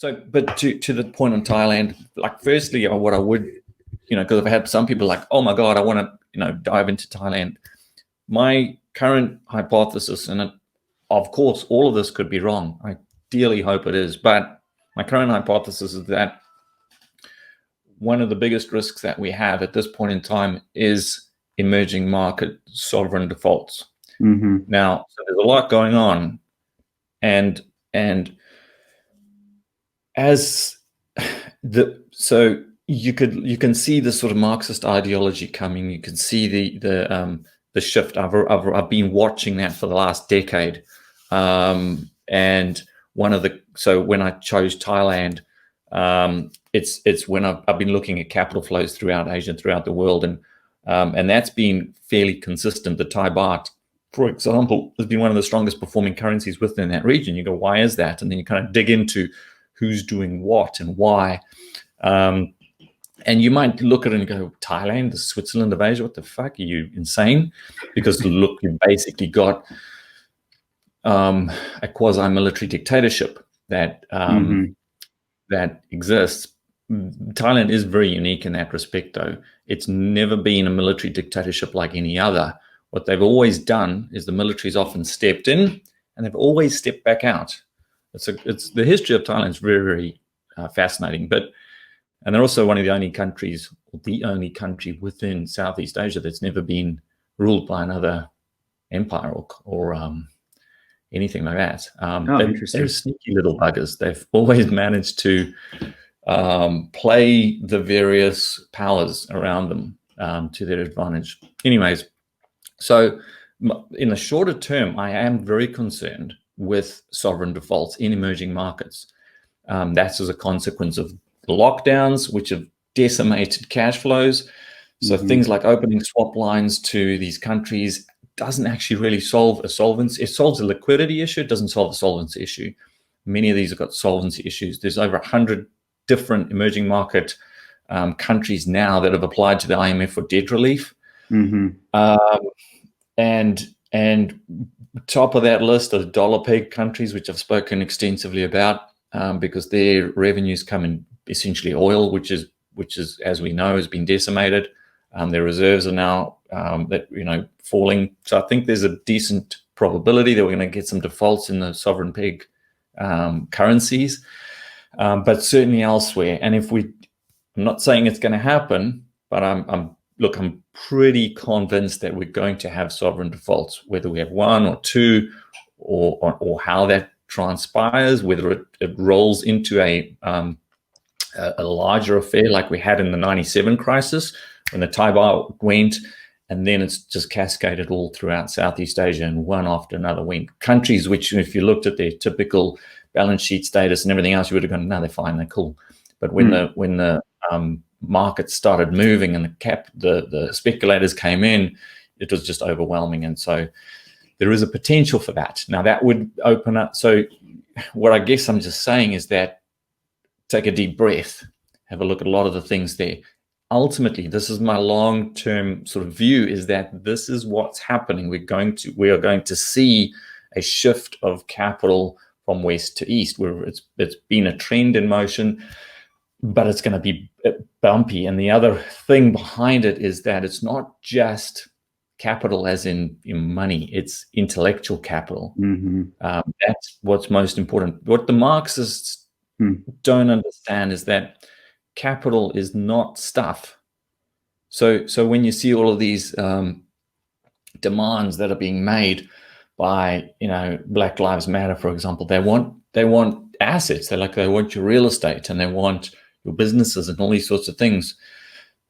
but to the point on Thailand, like, firstly, what I would, because I've had some people like, oh my God, I want to, dive into Thailand. My current hypothesis, and of course, all of this could be wrong. I dearly hope it is, but my current hypothesis is that one of the biggest risks that we have at this point in time is emerging market sovereign defaults. Now, so there's a lot going on, and so you can see the sort of Marxist ideology coming. You can see the shift. I've been watching that for the last decade, and so when I chose Thailand, it's when I've been looking at capital flows throughout Asia, throughout the world, and that's been fairly consistent. The Thai baht, for example, has been one of the strongest performing currencies within that region. You go, why is that? And then you kind of dig into who's doing what and why. And you might look at it and go, Thailand, the Switzerland of Asia, what the fuck? Are you insane? Because look, you've basically got a quasi-military dictatorship that that exists. Thailand is very unique in that respect, though. It's never been a military dictatorship like any other. What they've always done is the military's often stepped in, and they've always stepped back out. It's the history of Thailand is very, very fascinating. And they're also one of the only countries, or the only country within Southeast Asia that's never been ruled by another empire or anything like that. They're sneaky little buggers. They've always managed to play the various powers around them to their advantage. Anyways, so in the shorter term, I am very concerned with sovereign defaults in emerging markets. That's as a consequence of lockdowns, which have decimated cash flows. So things like opening swap lines to these countries doesn't actually really solve a solvency. It solves a liquidity issue. It doesn't solve a solvency issue. Many of these have got solvency issues. There's over 100 different emerging market countries now that have applied to the IMF for debt relief. And top of that list are dollar peg countries, which I've spoken extensively about, because their revenues come in essentially oil, which is, as we know, has been decimated. Their reserves are now falling. So I think there's a decent probability that we're going to get some defaults in the sovereign peg currencies, but certainly elsewhere. And I'm not saying it's going to happen, but I'm pretty convinced that we're going to have sovereign defaults, whether we have one or two, or how that transpires, whether it rolls into a larger affair like we had in the 97 crisis when the Thai baht went, and then it's just cascaded all throughout Southeast Asia, and one after another went. Countries which, if you looked at their typical balance sheet status and everything else, you would have gone, no, they're fine, they're cool. But when the markets started moving and the speculators came in, it was just overwhelming. And so there is a potential for that. Now that would open up. So what I guess I'm just saying is that take a deep breath, have a look at a lot of the things there. Ultimately, this is my long-term sort of view, is that this is what's happening. We are going to see a shift of capital from west to east, where it's been a trend in motion, but it's going to be bumpy. And the other thing behind it is that it's not just capital as in money, it's intellectual capital. That's what's most important. What the Marxists don't understand is that capital is not stuff. So when you see all of these demands that are being made by Black Lives Matter, for example, they want assets. They want your real estate, and they want your businesses and all these sorts of things.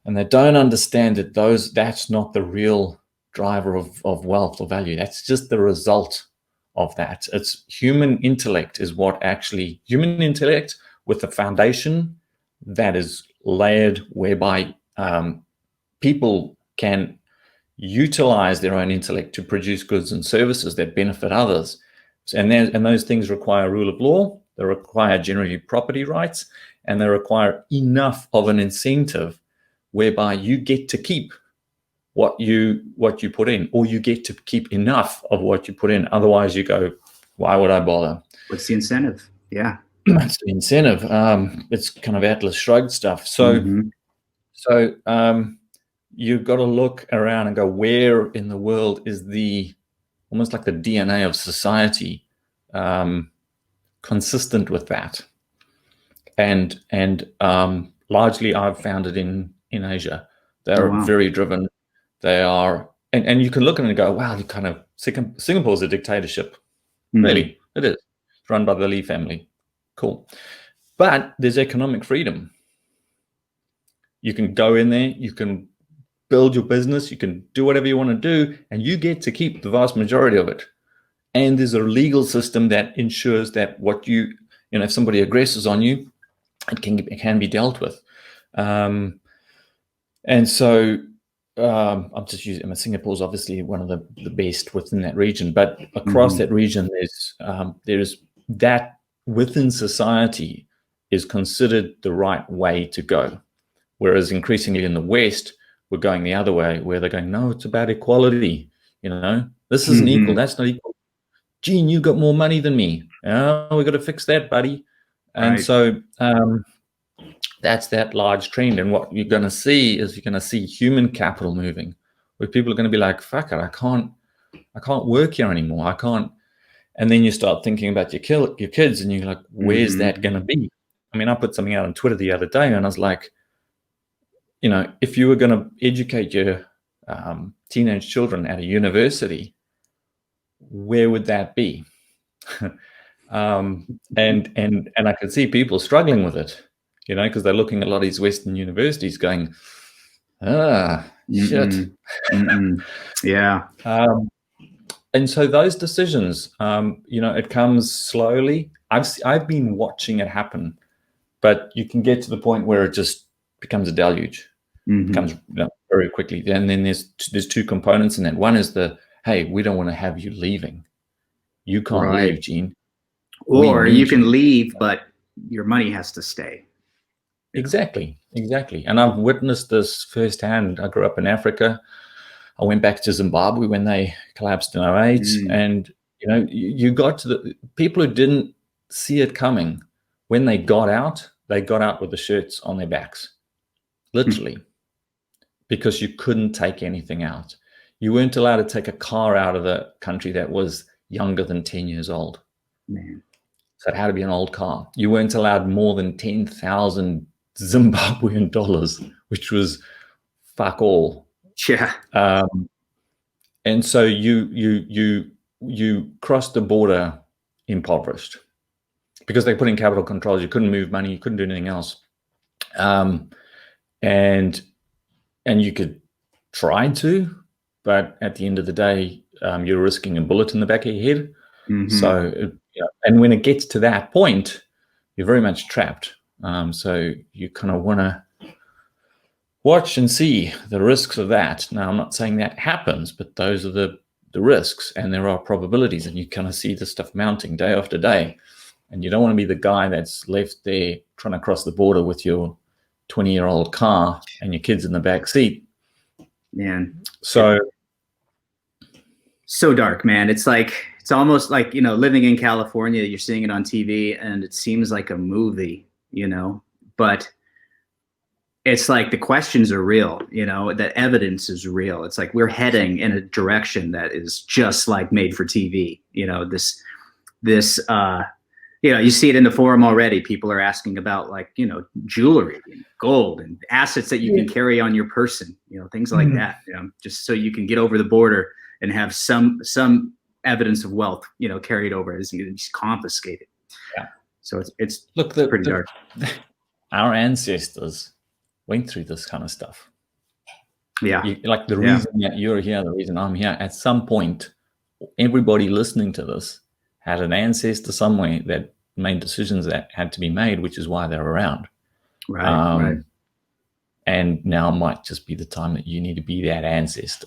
And they don't understand that that's not the real driver of wealth or value. That's just the result of that. It's human intellect human intellect with a foundation that is layered, whereby people can utilize their own intellect to produce goods and services that benefit others. And those things require rule of law, they require generally property rights, and they require enough of an incentive whereby you get to keep what you put in, or you get to keep enough of what you put in. Otherwise you go, why would I bother? What's the incentive? Yeah. That's the incentive. It's kind of Atlas Shrugged stuff. So, you've got to look around and go, where in the world is almost like the DNA of society consistent with that? And largely, I've found it in Asia. They're very driven. They are, and you can look at it and go, wow, you kind of Singapore's a dictatorship. Really, it is. It's run by the Lee family. Cool. But there's economic freedom. You can go in there, you can build your business, you can do whatever you want to do, and you get to keep the vast majority of it. And there's a legal system that ensures that if somebody aggresses on you, it can be dealt with. And so I'm just using Singapore's obviously one of the best within that region, but across that region, there's that within society is considered the right way to go. Whereas increasingly in the West, we're going the other way, where they're going, no, it's about equality. This isn't equal. That's not equal. Gene, you got more money than me. Oh, we got to fix that, buddy. And so that's that large trend. And what you're going to see is human capital moving, where people are going to be like, fuck it, I can't work here anymore. I can't. And then you start thinking about your kids, and you're like, where's that going to be? I mean, I put something out on Twitter the other day, and I was like, if you were going to educate your teenage children at a university, where would that be? And I could see people struggling with it, because they're looking at a lot of these Western universities going, shit. Yeah. And so those decisions, it comes slowly. I've been watching it happen, but you can get to the point where it just becomes a deluge. It becomes very quickly. And then there's two components in that. One is hey, we don't want to have you leaving. You can't leave, Gene. Or you can leave, but your money has to stay. Exactly. And I've witnessed this firsthand. I grew up in Africa. I went back to Zimbabwe when they collapsed in 2008. And, you got to the people who didn't see it coming. When they got out with the shirts on their backs, literally, because you couldn't take anything out. You weren't allowed to take a car out of the country that was younger than 10 years old. Man. So it had to be an old car. You weren't allowed more than 10,000 Zimbabwean dollars, which was fuck all. Yeah. And so you crossed the border impoverished because they put in capital controls. You couldn't move money. You couldn't do anything else. And you could try to, but at the end of the day, you're risking a bullet in the back of your head. So, and when it gets to that point, you're very much trapped. So you kind of want to watch and see the risks of that. Now, I'm not saying that happens, but those are the risks, and there are probabilities, and you kind of see this stuff mounting day after day. And you don't want to be the guy that's left there trying to cross the border with your 20-year-old car and your kids in the back seat. Man. So dark, man. It's almost like, living in California, you're seeing it on TV and it seems like a movie, but it's like the questions are real, the evidence is real. It's like we're heading in a direction that is just like made for TV. You see it in the forum already. People are asking about jewelry and gold and assets that you can carry on your person, things like that, just so you can get over the border and have some evidence of wealth, carried over as confiscated. Yeah. So it's pretty dark. Our ancestors went through this kind of stuff. Yeah. The reason that you're here, the reason I'm here, at some point, everybody listening to this had an ancestor somewhere that made decisions that had to be made, which is why they're around. Right. And now might just be the time that you need to be that ancestor.